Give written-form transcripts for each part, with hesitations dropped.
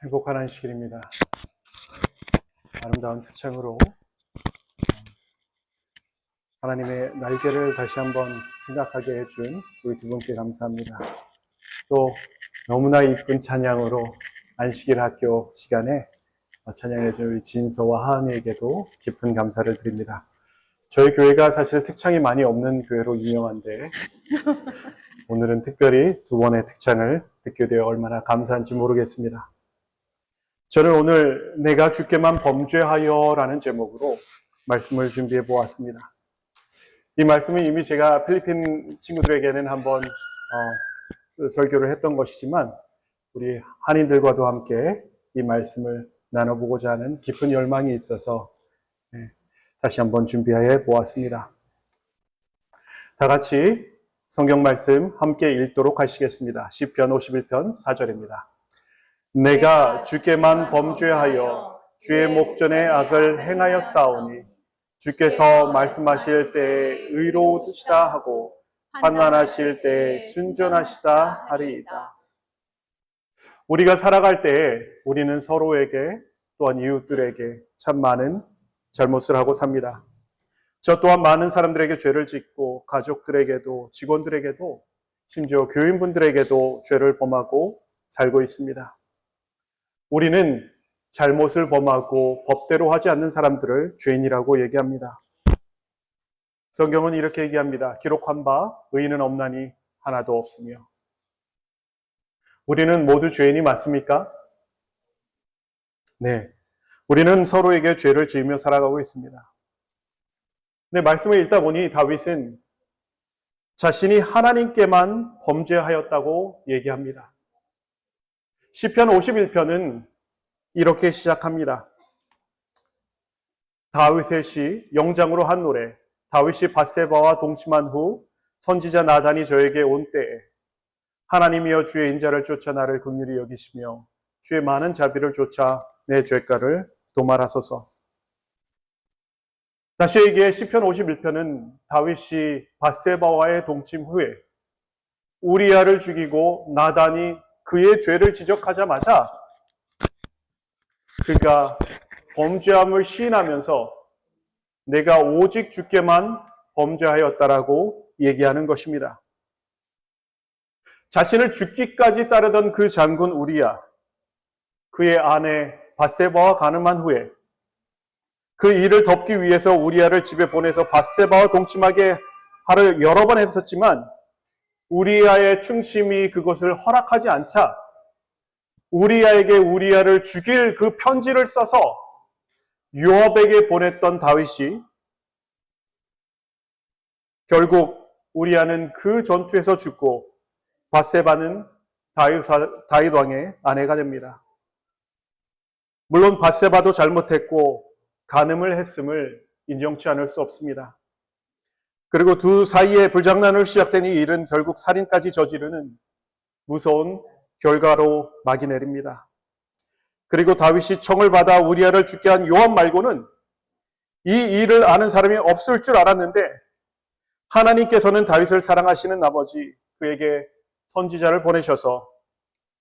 행복한 안식일입니다. 아름다운 특창으로 하나님의 날개를 다시 한번 생각하게 해준 우리 두 분께 감사합니다. 또 너무나 이쁜 찬양으로 안식일 학교 시간에 찬양해준 우리 진서와 하은이에게도 깊은 감사를 드립니다. 저희 교회가 사실 특창이 많이 없는 교회로 유명한데 오늘은 특별히 두 번의 특창을 듣게 되어 얼마나 감사한지 모르겠습니다. 저는 오늘 내가 주께만 범죄하여 라는 제목으로 말씀을 준비해 보았습니다. 이 말씀은 이미 제가 필리핀 친구들에게는 한번 설교를 했던 것이지만 우리 한인들과도 함께 이 말씀을 나눠보고자 하는 깊은 열망이 있어서 다시 한번 준비해 보았습니다. 다 같이 성경 말씀 함께 읽도록 하시겠습니다. 시편 51편 4절입니다. 내가 주께만 범죄하여 주의 목전에 악을 행하였사오니 주께서 말씀하실 때 의로우시다 하고 판단하실 때 순전하시다 하리이다. 우리가 살아갈 때 우리는 서로에게 또한 이웃들에게 참 많은 잘못을 하고 삽니다. 저 또한 많은 사람들에게 죄를 짓고 가족들에게도 직원들에게도 심지어 교인분들에게도 죄를 범하고 살고 있습니다. 우리는 잘못을 범하고 법대로 하지 않는 사람들을 죄인이라고 얘기합니다. 성경은 이렇게 얘기합니다. 기록한 바 의인은 없나니 하나도 없으며. 우리는 모두 죄인이 맞습니까? 네. 우리는 서로에게 죄를 지으며 살아가고 있습니다. 네, 말씀을 읽다 보니 다윗은 자신이 하나님께만 범죄하였다고 얘기합니다. 시편 51편은 이렇게 시작합니다. 다윗의 시 영장으로 한 노래. 다윗이 밧세바와 동침한 후 선지자 나단이 저에게 온 때에 하나님이여 주의 인자를 쫓아 나를 긍휼히 여기시며 주의 많은 자비를 쫓아 내 죄가를 도말하소서. 다시 얘기해 시편 51편은 다윗이 밧세바와의 동침 후에 우리아를 죽이고 나단이 그의 죄를 지적하자마자 그가 범죄함을 시인하면서 내가 오직 주께만 범죄하였다라고 얘기하는 것입니다. 자신을 죽기까지 따르던 그 장군 우리아, 그의 아내 밧세바와 간음한 후에 그 일을 덮기 위해서 우리아를 집에 보내서 밧세바와 동침하게 하를 여러 번 했었지만 우리아의 충심이 그것을 허락하지 않자 우리아에게 우리아를 죽일 그 편지를 써서 요압에게 보냈던 다윗이 결국 우리아는 그 전투에서 죽고 밧세바는 다윗 왕의 아내가 됩니다. 물론 밧세바도 잘못했고 간음을 했음을 인정치 않을 수 없습니다. 그리고 두 사이에 불장난으로 시작된 이 일은 결국 살인까지 저지르는 무서운 결과로 막이 내립니다. 그리고 다윗이 청을 받아 우리아를 죽게 한 요압 말고는 이 일을 아는 사람이 없을 줄 알았는데 하나님께서는 다윗을 사랑하시는 나머지 그에게 선지자를 보내셔서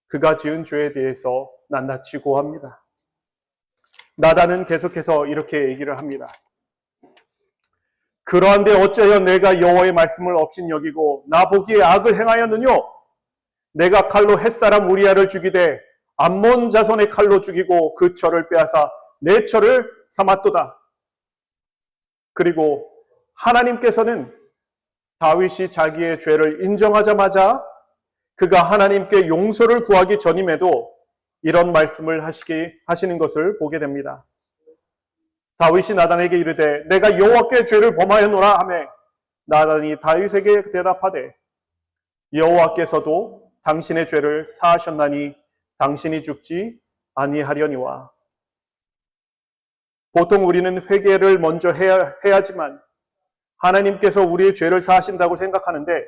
그가 지은 죄에 대해서 낱낱이 고합니다. 나단은 계속해서 이렇게 얘기를 합니다. 그러한데 어찌하여 내가 여호와의 말씀을 업신여기고 나보기에 악을 행하였느뇨? 내가 칼로 햇사람 우리아를 죽이되 암몬 자손의 칼로 죽이고 그 철을 빼앗아 내 철을 삼았도다. 그리고 하나님께서는 다윗이 자기의 죄를 인정하자마자 그가 하나님께 용서를 구하기 전임에도 이런 말씀을 하시는 것을 보게 됩니다. 다윗이 나단에게 이르되 내가 여호와께 죄를 범하였노라 하매 나단이 다윗에게 대답하되 여호와께서도 당신의 죄를 사하셨나니 당신이 죽지 아니하려니와. 보통 우리는 회개를 먼저 해야지만 하나님께서 우리의 죄를 사하신다고 생각하는데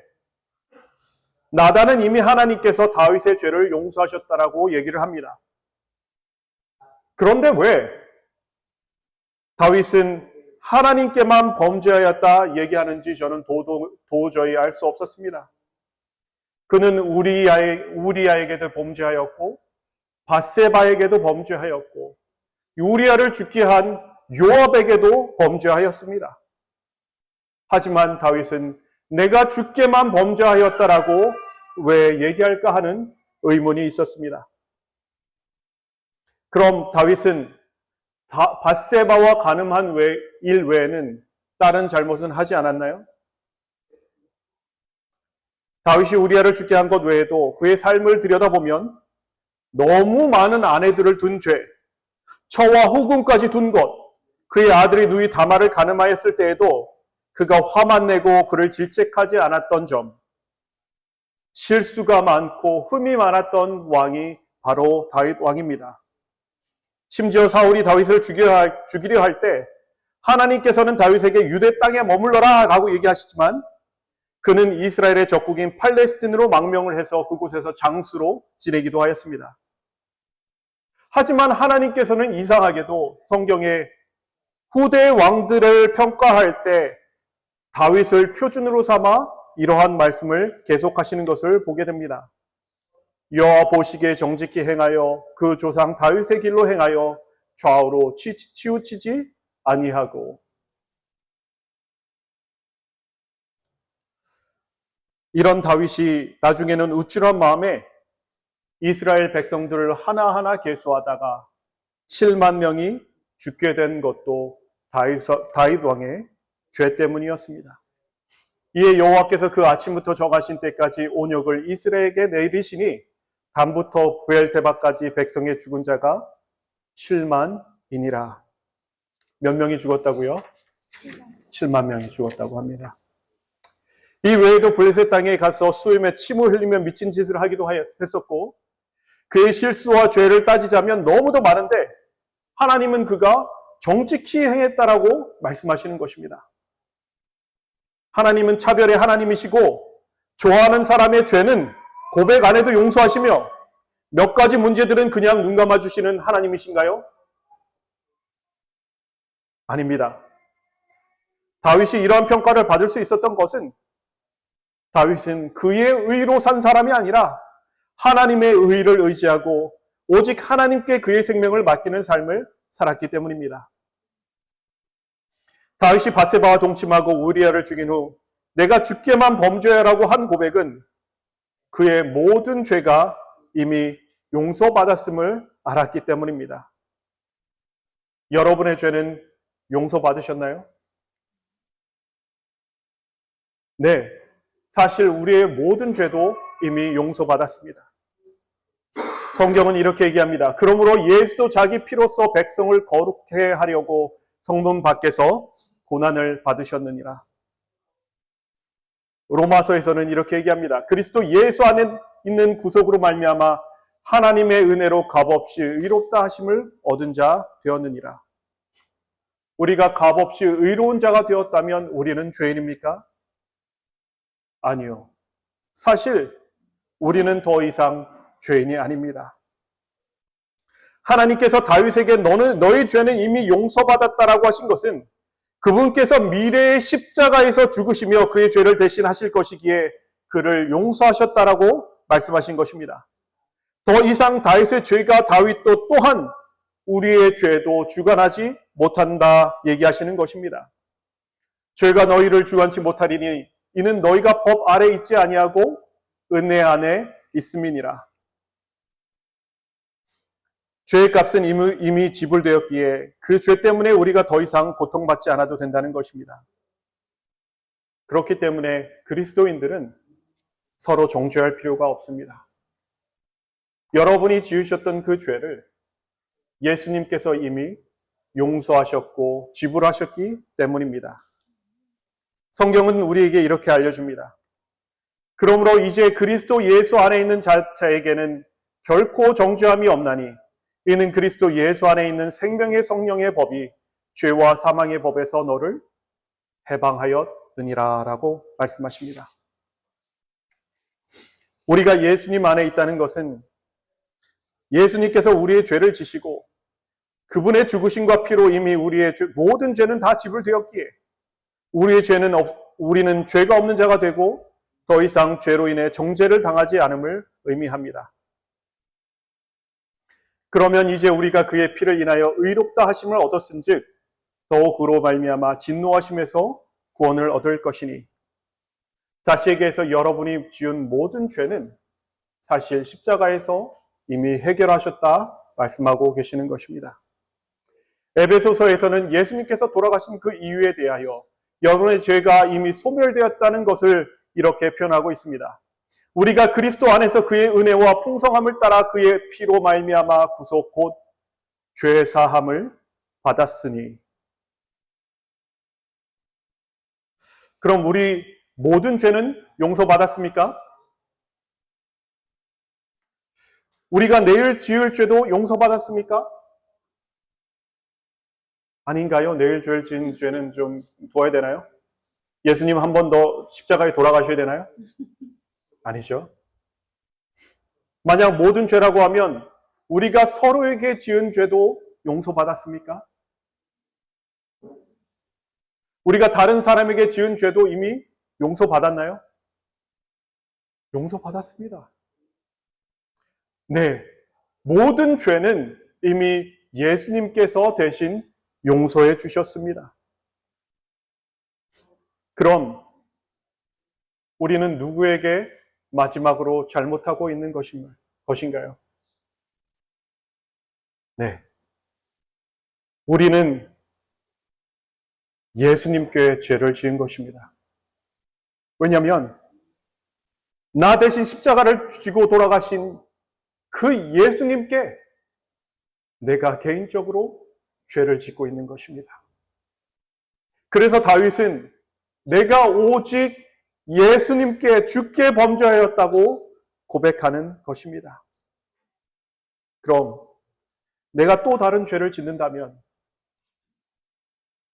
나단은 이미 하나님께서 다윗의 죄를 용서하셨다라고 얘기를 합니다. 그런데 왜 다윗은 하나님께만 범죄하였다 얘기하는지 저는 도저히 알 수 없었습니다. 그는 우리아에게도 범죄하였고 밧세바에게도 범죄하였고 우리아를 죽게 한 요압에게도 범죄하였습니다. 하지만 다윗은 내가 죽게만 범죄하였다라고 왜 얘기할까 하는 의문이 있었습니다. 그럼 다윗은 밧세바와 간음한 일 외에는 다른 잘못은 하지 않았나요? 다윗이 우리아를 죽게 한 것 외에도 그의 삶을 들여다보면 너무 많은 아내들을 둔 죄, 처와 후궁까지 둔 것, 그의 아들이 누이 다말을 간음하였을 때에도 그가 화만 내고 그를 질책하지 않았던 점, 실수가 많고 흠이 많았던 왕이 바로 다윗 왕입니다. 심지어 사울이 다윗을 죽이려 할 때 하나님께서는 다윗에게 유대 땅에 머물러라 라고 얘기하시지만 그는 이스라엘의 적국인 팔레스틴으로 망명을 해서 그곳에서 장수로 지내기도 하였습니다. 하지만 하나님께서는 이상하게도 성경에 후대 왕들을 평가할 때 다윗을 표준으로 삼아 이러한 말씀을 계속하시는 것을 보게 됩니다. 여호와 보시기에 정직히 행하여 그 조상 다윗의 길로 행하여 좌우로 치우치지 아니하고. 이런 다윗이 나중에는 우쭐한 마음에 이스라엘 백성들을 하나하나 계수하다가 7만 명이 죽게 된 것도 다윗 왕의 죄 때문이었습니다. 이에 여호와께서 그 아침부터 정하신 때까지 온역을 이스라엘에게 내리시니 밤부터 브엘세바까지 백성의 죽은 자가 7만이니라. 몇 명이 죽었다고요? 7만 명이 죽었다고 합니다. 이 외에도 블레셋 땅에 가서 수염에 침을 흘리며 미친 짓을 하기도 했었고 그의 실수와 죄를 따지자면 너무도 많은데 하나님은 그가 정직히 행했다라고 말씀하시는 것입니다. 하나님은 차별의 하나님이시고 좋아하는 사람의 죄는 고백 안 해도 용서하시며 몇 가지 문제들은 그냥 눈 감아주시는 하나님이신가요? 아닙니다. 다윗이 이러한 평가를 받을 수 있었던 것은 다윗은 그의 의로 산 사람이 아니라 하나님의 의를 의지하고 오직 하나님께 그의 생명을 맡기는 삶을 살았기 때문입니다. 다윗이 밧세바와 동침하고 우리아를 죽인 후 내가 죽게만 범죄하라고 한 고백은 그의 모든 죄가 이미 용서받았음을 알았기 때문입니다. 여러분의 죄는 용서받으셨나요? 네, 사실 우리의 모든 죄도 이미 용서받았습니다. 성경은 이렇게 얘기합니다. 그러므로 예수도 자기 피로써 백성을 거룩해 하려고 성문 밖에서 고난을 받으셨느니라. 로마서에서는 이렇게 얘기합니다. 그리스도 예수 안에 있는 구속으로 말미암아 하나님의 은혜로 값없이 의롭다 하심을 얻은 자 되었느니라. 우리가 값없이 의로운 자가 되었다면 우리는 죄인입니까? 아니요. 사실 우리는 더 이상 죄인이 아닙니다. 하나님께서 다윗에게 너의 죄는 이미 용서받았다라고 하신 것은 그분께서 미래의 십자가에서 죽으시며 그의 죄를 대신하실 것이기에 그를 용서하셨다라고 말씀하신 것입니다. 더 이상 다윗의 죄가 다윗도 또한 우리의 죄도 주관하지 못한다 얘기하시는 것입니다. 죄가 너희를 주관치 못하리니 이는 너희가 법 아래 있지 아니하고 은혜 안에 있음이니라. 죄의 값은 이미 지불되었기에 그 죄 때문에 우리가 더 이상 고통받지 않아도 된다는 것입니다. 그렇기 때문에 그리스도인들은 서로 정죄할 필요가 없습니다. 여러분이 지으셨던 그 죄를 예수님께서 이미 용서하셨고 지불하셨기 때문입니다. 성경은 우리에게 이렇게 알려줍니다. 그러므로 이제 그리스도 예수 안에 있는 자에게는 결코 정죄함이 없나니 이는 그리스도 예수 안에 있는 생명의 성령의 법이 죄와 사망의 법에서 너를 해방하였느니라 라고 말씀하십니다. 우리가 예수님 안에 있다는 것은 예수님께서 우리의 죄를 지시고 그분의 죽으심과 피로 이미 우리의 모든 죄는 다 지불되었기에 우리는 죄가 없는 자가 되고 더 이상 죄로 인해 정죄를 당하지 않음을 의미합니다. 그러면 이제 우리가 그의 피를 인하여 의롭다 하심을 얻었은즉 더욱 그로 말미암아 진노하심에서 구원을 얻을 것이니 자식에게서 여러분이 지은 모든 죄는 사실 십자가에서 이미 해결하셨다 말씀하고 계시는 것입니다. 에베소서에서는 예수님께서 돌아가신 그 이유에 대하여 여러분의 죄가 이미 소멸되었다는 것을 이렇게 표현하고 있습니다. 우리가 그리스도 안에서 그의 은혜와 풍성함을 따라 그의 피로 말미암아 구속 곧 죄 사함을 받았으니. 그럼 우리 모든 죄는 용서받았습니까? 우리가 내일 지을 죄도 용서받았습니까? 아닌가요? 내일 지을 죄는 좀 두어야 되나요? 예수님 한 번 더 십자가에 돌아가셔야 되나요? 아니죠. 만약 모든 죄라고 하면 우리가 서로에게 지은 죄도 용서받았습니까? 우리가 다른 사람에게 지은 죄도 이미 용서받았나요? 용서받았습니다. 네, 모든 죄는 이미 예수님께서 대신 용서해 주셨습니다. 그럼 우리는 누구에게 마지막으로 잘못하고 있는 것인가요? 네, 우리는 예수님께 죄를 지은 것입니다. 왜냐하면 나 대신 십자가를 지고 돌아가신 그 예수님께 내가 개인적으로 죄를 짓고 있는 것입니다. 그래서 다윗은 내가 오직 예수님께 주께 범죄하였다고 고백하는 것입니다. 그럼 내가 또 다른 죄를 짓는다면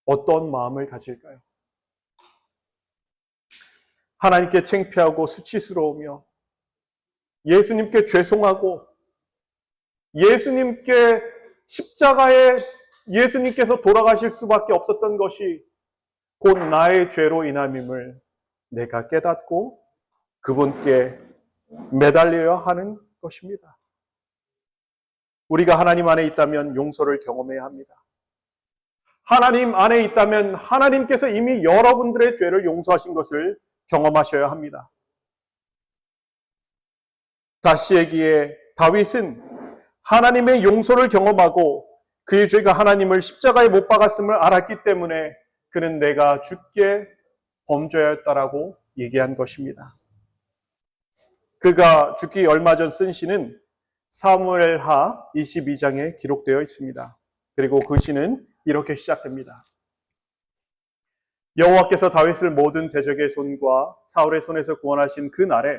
어떤 마음을 가질까요? 하나님께 창피하고 수치스러우며 예수님께 죄송하고 예수님께 십자가에 예수님께서 돌아가실 수밖에 없었던 것이 곧 나의 죄로 인함임을 내가 깨닫고 그분께 매달려야 하는 것입니다. 우리가 하나님 안에 있다면 용서를 경험해야 합니다. 하나님 안에 있다면 하나님께서 이미 여러분들의 죄를 용서하신 것을 경험하셔야 합니다. 다시 얘기해 다윗은 하나님의 용서를 경험하고 그의 죄가 하나님을 십자가에 못 박았음을 알았기 때문에 그는 내가 주께 범죄하였다라고 얘기한 것입니다. 그가 죽기 얼마 전 쓴 시는 사무엘하 22장에 기록되어 있습니다. 그리고 그 시는 이렇게 시작됩니다. 여호와께서 다윗을 모든 대적의 손과 사울의 손에서 구원하신 그 날에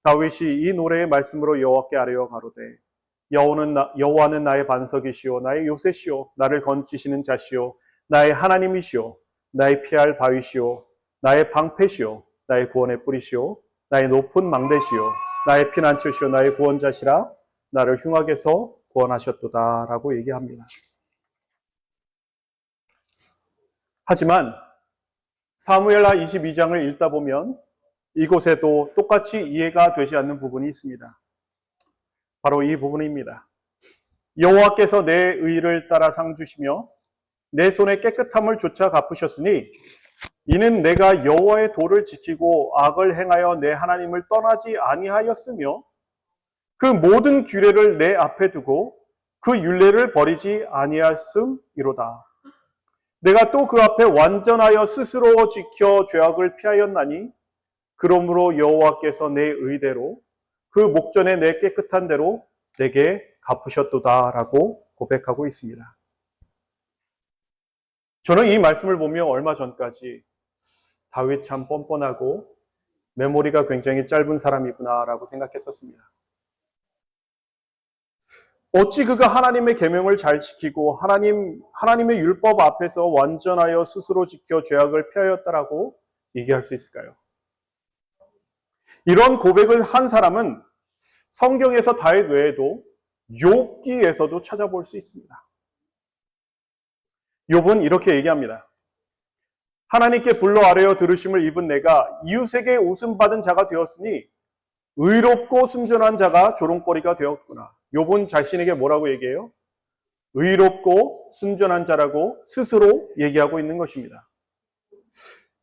다윗이 이 노래의 말씀으로 여호와께 아뢰어 가로되 여호와는 나의 반석이시오 나의 요새시오 나를 건지시는 자시오 나의 하나님이시오 나의 피할 바위시오 나의 방패시오 나의 구원의 뿌리시오 나의 높은 망대시오 나의 피난처시오 나의 구원자시라 나를 흉악에서 구원하셨도다 라고 얘기합니다. 하지만 사무엘하 22장을 읽다 보면 이곳에도 똑같이 이해가 되지 않는 부분이 있습니다. 바로 이 부분입니다. 여호와께서 내 의를 따라 상 주시며 내 손의 깨끗함을 조차 갚으셨으니 이는 내가 여호와의 도를 지키고 악을 행하여 내 하나님을 떠나지 아니하였으며 그 모든 규례를 내 앞에 두고 그 율례를 버리지 아니하였음이로다. 내가 또 그 앞에 완전하여 스스로 지켜 죄악을 피하였나니 그러므로 여호와께서 내 의대로 그 목전에 내 깨끗한 대로 내게 갚으셨도다라고 고백하고 있습니다. 저는 이 말씀을 보며 얼마 전까지 다윗 참 뻔뻔하고 메모리가 굉장히 짧은 사람이구나라고 생각했었습니다. 어찌 그가 하나님의 계명을 잘 지키고 하나님의 율법 앞에서 완전하여 스스로 지켜 죄악을 피하였다라고 얘기할 수 있을까요? 이런 고백을 한 사람은 성경에서 다윗 외에도 욥기에서도 찾아볼 수 있습니다. 욥은 이렇게 얘기합니다. 하나님께 불러 아뢰어 들으심을 입은 내가 이웃에게 웃음 받은 자가 되었으니 의롭고 순전한 자가 조롱거리가 되었구나. 욥은 자신에게 뭐라고 얘기해요? 의롭고 순전한 자라고 스스로 얘기하고 있는 것입니다.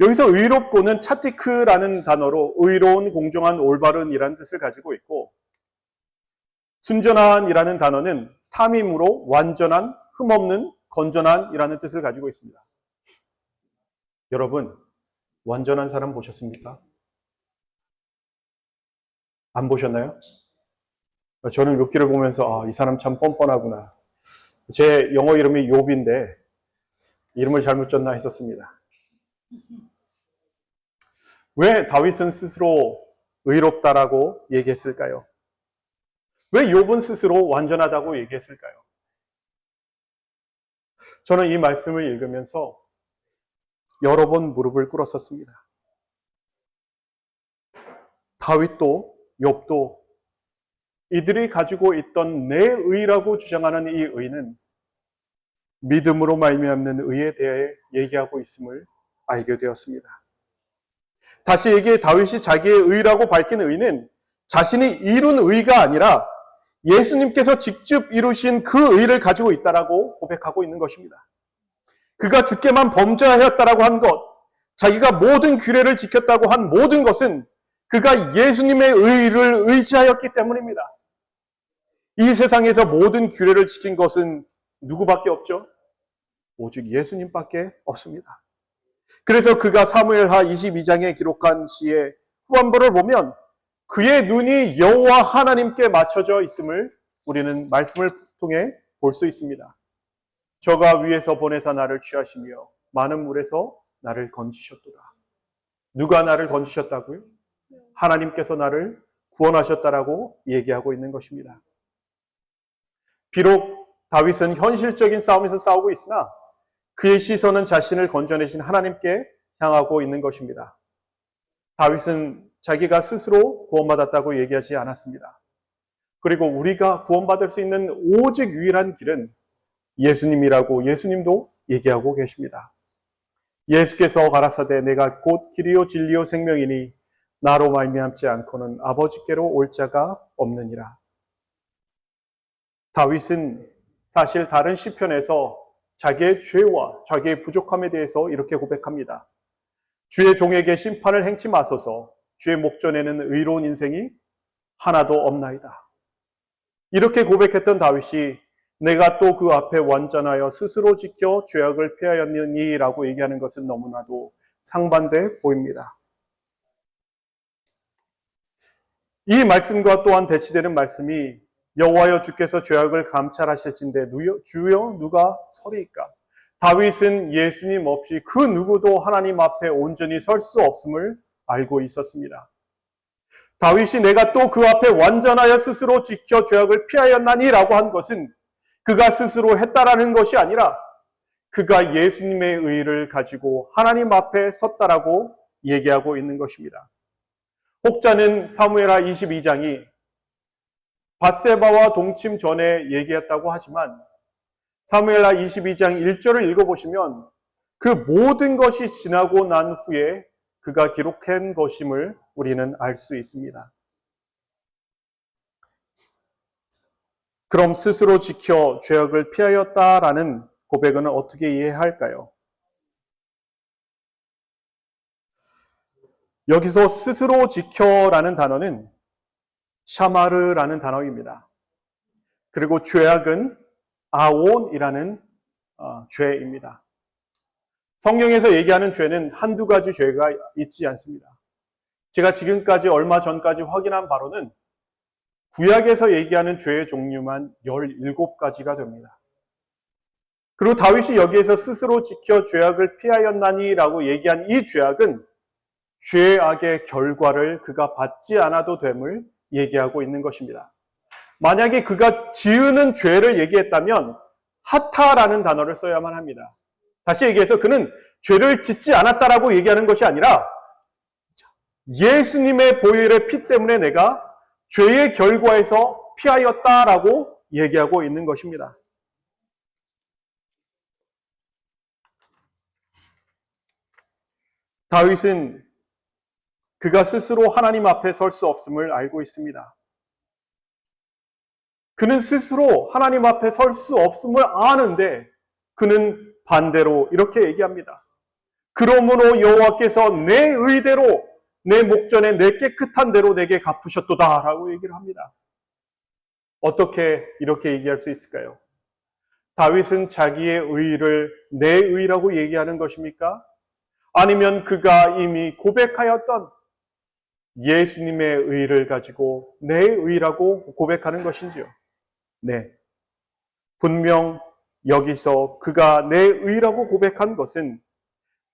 여기서 의롭고는 차티크라는 단어로 의로운, 공정한, 올바른이라는 뜻을 가지고 있고, 순전한이라는 단어는 탐임으로 완전한, 흠없는, 건전한이라는 뜻을 가지고 있습니다. 여러분, 완전한 사람 보셨습니까? 안 보셨나요? 저는 욥기를 보면서 이 사람 참 뻔뻔하구나. 제 영어 이름이 욥인데 이름을 잘못 줬나 했었습니다. 왜 다윗은 스스로 의롭다라고 얘기했을까요? 왜 욥은 스스로 완전하다고 얘기했을까요? 저는 이 말씀을 읽으면서 여러 번 무릎을 꿇었었습니다. 다윗도 욥도 이들이 가지고 있던 내 의라고 주장하는 이 의는 믿음으로 말미암는 의에 대해 얘기하고 있음을 알게 되었습니다. 다시 얘기해, 다윗이 자기의 의라고 밝힌 의는 자신이 이룬 의가 아니라 예수님께서 직접 이루신 그 의를 가지고 있다라고 고백하고 있는 것입니다. 그가 주께만 범죄하였다라고 한 것, 자기가 모든 규례를 지켰다고 한 모든 것은 그가 예수님의 의를 의지하였기 때문입니다. 이 세상에서 모든 규례를 지킨 것은 누구밖에 없죠? 오직 예수님밖에 없습니다. 그래서 그가 사무엘하 22장에 기록한 시의 후반부를 보면 그의 눈이 여호와 하나님께 맞춰져 있음을 우리는 말씀을 통해 볼 수 있습니다. 저가 위에서 보내사 나를 취하시며 많은 물에서 나를 건지셨도다. 누가 나를 건지셨다고요? 하나님께서 나를 구원하셨다라고 얘기하고 있는 것입니다. 비록 다윗은 현실적인 싸움에서 싸우고 있으나 그의 시선은 자신을 건져내신 하나님께 향하고 있는 것입니다. 다윗은 자기가 스스로 구원받았다고 얘기하지 않았습니다. 그리고 우리가 구원받을 수 있는 오직 유일한 길은 예수님이라고 예수님도 얘기하고 계십니다. 예수께서 가라사대 내가 곧 길이요 진리요 생명이니 나로 말미암지 않고는 아버지께로 올 자가 없느니라. 다윗은 사실 다른 시편에서 자기의 죄와 자기의 부족함에 대해서 이렇게 고백합니다. 주의 종에게 심판을 행치 마소서. 주의 목전에는 의로운 인생이 하나도 없나이다. 이렇게 고백했던 다윗이 내가 또 그 앞에 완전하여 스스로 지켜 죄악을 피하였느니 라고 얘기하는 것은 너무나도 상반돼 보입니다. 이 말씀과 또한 대치되는 말씀이 여호와여 주께서 죄악을 감찰하실진대 주여 누가 서리이까? 다윗은 예수님 없이 그 누구도 하나님 앞에 온전히 설 수 없음을 알고 있었습니다. 다윗이 내가 또 그 앞에 완전하여 스스로 지켜 죄악을 피하였나니 라고 한 것은 그가 스스로 했다라는 것이 아니라 그가 예수님의 의를 가지고 하나님 앞에 섰다라고 얘기하고 있는 것입니다. 혹자는 사무엘하 22장이 밧세바와 동침 전에 얘기했다고 하지만 사무엘하 22장 1절을 읽어보시면 그 모든 것이 지나고 난 후에 그가 기록한 것임을 우리는 알 수 있습니다. 그럼 스스로 지켜 죄악을 피하였다라는 고백은 어떻게 이해해야 할까요? 여기서 스스로 지켜라는 단어는 샤마르라는 단어입니다. 그리고 죄악은 아온이라는 죄입니다. 성경에서 얘기하는 죄는 한두 가지 죄가 있지 않습니다. 제가 지금까지 얼마 전까지 확인한 바로는 구약에서 얘기하는 죄의 종류만 17가지가 됩니다. 그리고 다윗이 여기에서 스스로 지켜 죄악을 피하였나니라고 얘기한 이 죄악은 죄악의 결과를 그가 받지 않아도 됨을 얘기하고 있는 것입니다. 만약에 그가 지으는 죄를 얘기했다면 하타라는 단어를 써야만 합니다. 다시 얘기해서 그는 죄를 짓지 않았다라고 얘기하는 것이 아니라 예수님의 보혈의 피 때문에 내가 죄의 결과에서 피하였다라고 얘기하고 있는 것입니다. 다윗은 그가 스스로 하나님 앞에 설 수 없음을 알고 있습니다. 그는 스스로 하나님 앞에 설 수 없음을 아는데 그는 반대로 이렇게 얘기합니다. 그러므로 여호와께서 내 의대로 내 목전에 내 깨끗한 대로 내게 갚으셨도다 라고 얘기를 합니다. 어떻게 이렇게 얘기할 수 있을까요? 다윗은 자기의 의를 내 의라고 얘기하는 것입니까? 아니면 그가 이미 고백하였던 예수님의 의를 가지고 내 의라고 고백하는 것인지요? 네. 분명 여기서 그가 내 의라고 고백한 것은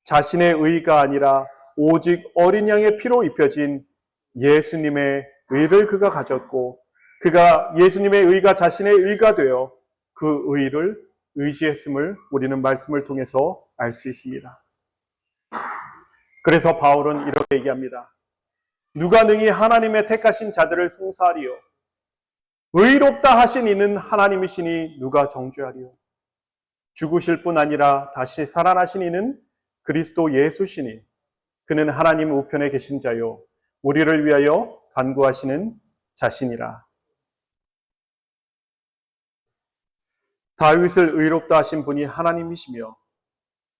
자신의 의가 아니라 오직 어린 양의 피로 입혀진 예수님의 의를 그가 가졌고 그가 예수님의 의가 자신의 의가 되어 그 의를 의지했음을 우리는 말씀을 통해서 알 수 있습니다. 그래서 바울은 이렇게 얘기합니다. 누가 능히 하나님의 택하신 자들을 송사하리요? 의롭다 하신 이는 하나님이시니 누가 정죄하리요? 죽으실 뿐 아니라 다시 살아나신 이는 그리스도 예수시니 그는 하나님 우편에 계신 자요 우리를 위하여 간구하시는 자신이라. 다윗을 의롭다 하신 분이 하나님이시며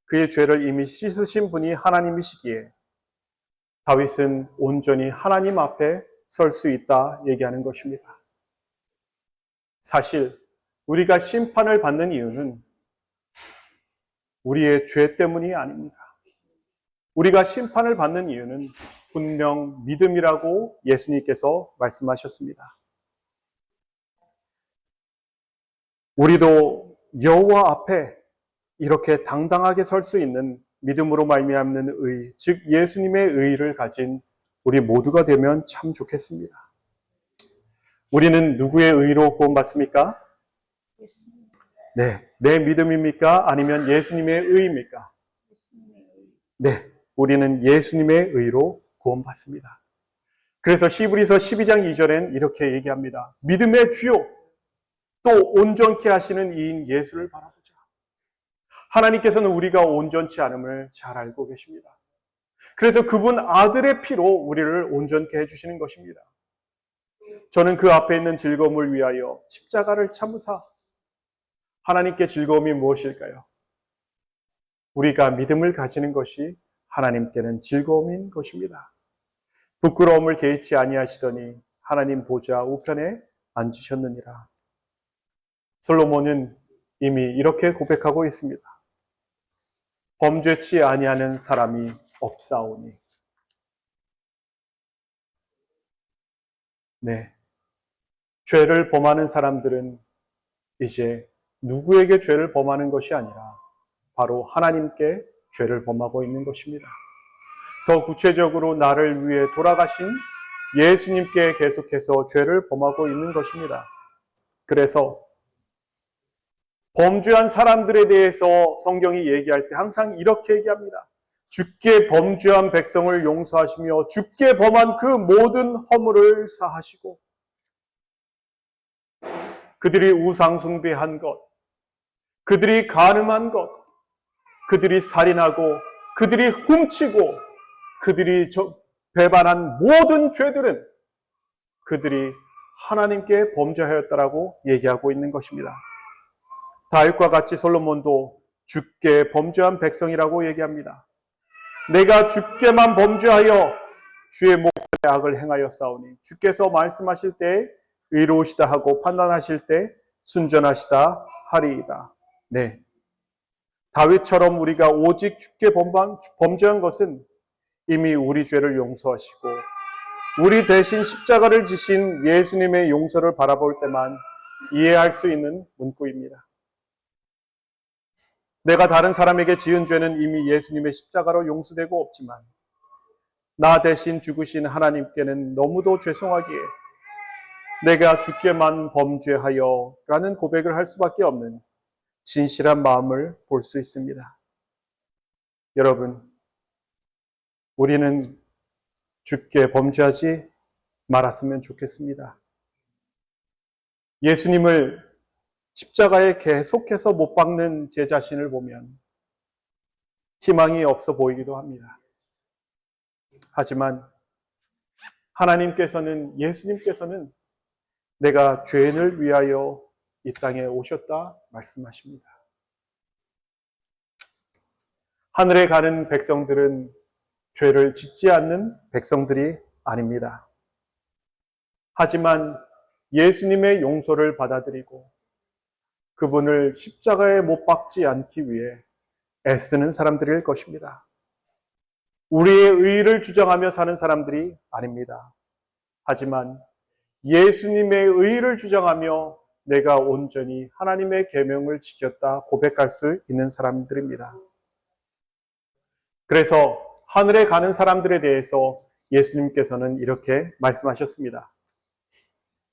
그의 죄를 이미 씻으신 분이 하나님이시기에 다윗은 온전히 하나님 앞에 설 수 있다 얘기하는 것입니다. 사실 우리가 심판을 받는 이유는 우리의 죄 때문이 아닙니다. 우리가 심판을 받는 이유는 분명 믿음이라고 예수님께서 말씀하셨습니다. 우리도 여호와 앞에 이렇게 당당하게 설 수 있는 믿음으로 말미암는 의, 즉 예수님의 의를 가진 우리 모두가 되면 참 좋겠습니다. 우리는 누구의 의로 구원받습니까? 네, 내 믿음입니까? 아니면 예수님의 의입니까? 네, 우리는 예수님의 의로 구원받습니다. 그래서 히브리서 12장 2절엔 이렇게 얘기합니다. 믿음의 주요 또 온전케 하시는 이인 예수를 바라보자. 하나님께서는 우리가 온전치 않음을 잘 알고 계십니다. 그래서 그분 아들의 피로 우리를 온전케 해주시는 것입니다. 저는 그 앞에 있는 즐거움을 위하여 십자가를 참으사 하나님께 즐거움이 무엇일까요? 우리가 믿음을 가지는 것이 하나님께는 즐거움인 것입니다. 부끄러움을 개의치 아니하시더니 하나님 보좌 우편에 앉으셨느니라. 솔로몬은 이미 이렇게 고백하고 있습니다. 범죄치 아니하는 사람이 없사오니. 네, 죄를 범하는 사람들은 이제 누구에게 죄를 범하는 것이 아니라 바로 하나님께 죄를 범하고 있는 것입니다. 더 구체적으로 나를 위해 돌아가신 예수님께 계속해서 죄를 범하고 있는 것입니다. 그래서 범죄한 사람들에 대해서 성경이 얘기할 때 항상 이렇게 얘기합니다. 주께 범죄한 백성을 용서하시며 주께 범한 그 모든 허물을 사하시고 그들이 우상숭배한 것, 그들이 간음한 것, 그들이 살인하고 그들이 훔치고 그들이 배반한 모든 죄들은 그들이 하나님께 범죄하였다라고 얘기하고 있는 것입니다. 다윗과 같이 솔로몬도 주께 범죄한 백성이라고 얘기합니다. 내가 주께만 범죄하여 주의 목전에 악을 행하였사오니 주께서 말씀하실 때 의로우시다 하고 판단하실 때 순전하시다 하리이다. 네, 다윗처럼 우리가 오직 주께 범죄한 것은 이미 우리 죄를 용서하시고 우리 대신 십자가를 지신 예수님의 용서를 바라볼 때만 이해할 수 있는 문구입니다. 내가 다른 사람에게 지은 죄는 이미 예수님의 십자가로 용서되고 없지만 나 대신 죽으신 하나님께는 너무도 죄송하기에 내가 주께만 범죄하여 라는 고백을 할 수밖에 없는 진실한 마음을 볼 수 있습니다. 여러분, 우리는 주께 범죄하지 말았으면 좋겠습니다. 예수님을 십자가에 계속해서 못 박는 제 자신을 보면 희망이 없어 보이기도 합니다. 하지만 하나님께서는, 예수님께서는 내가 죄인을 위하여 이 땅에 오셨다 말씀하십니다. 하늘에 가는 백성들은 죄를 짓지 않는 백성들이 아닙니다. 하지만 예수님의 용서를 받아들이고 그분을 십자가에 못 박지 않기 위해 애쓰는 사람들일 것입니다. 우리의 의의를 주장하며 사는 사람들이 아닙니다. 하지만 예수님의 의의를 주장하며 내가 온전히 하나님의 계명을 지켰다 고백할 수 있는 사람들입니다. 그래서 하늘에 가는 사람들에 대해서 예수님께서는 이렇게 말씀하셨습니다.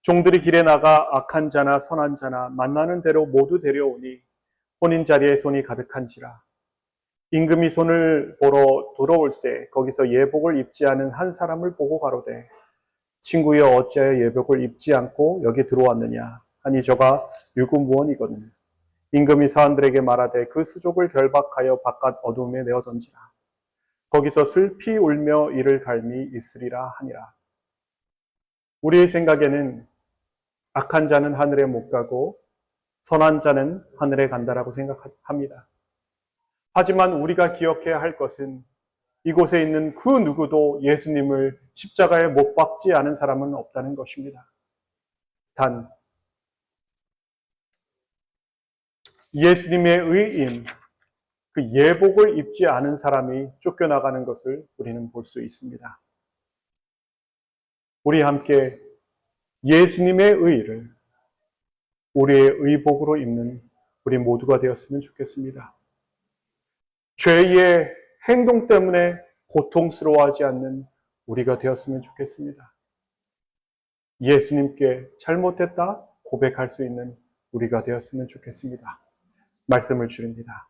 종들이 길에 나가 악한 자나 선한 자나 만나는 대로 모두 데려오니 혼인 자리에 손이 가득한지라. 임금이 손을 보러 돌아올새 거기서 예복을 입지 않은 한 사람을 보고 가로되 친구여 어찌하여 예복을 입지 않고 여기 들어왔느냐 하니 저가 유구무원이거늘. 임금이 사람들에게 말하되 그 수족을 결박하여 바깥 어둠에 내어 던지라. 거기서 슬피 울며 이를 갈미 있으리라 하니라. 우리의 생각에는 악한 자는 하늘에 못 가고 선한 자는 하늘에 간다라고 생각합니다. 하지만 우리가 기억해야 할 것은 이곳에 있는 그 누구도 예수님을 십자가에 못 박지 않은 사람은 없다는 것입니다. 단 예수님의 의임, 그 예복을 입지 않은 사람이 쫓겨나가는 것을 우리는 볼 수 있습니다. 우리 함께 예수님의 의의를 우리의 의복으로 입는 우리 모두가 되었으면 좋겠습니다. 죄의 행동 때문에 고통스러워하지 않는 우리가 되었으면 좋겠습니다. 예수님께 잘못했다 고백할 수 있는 우리가 되었으면 좋겠습니다. 말씀을 드립니다.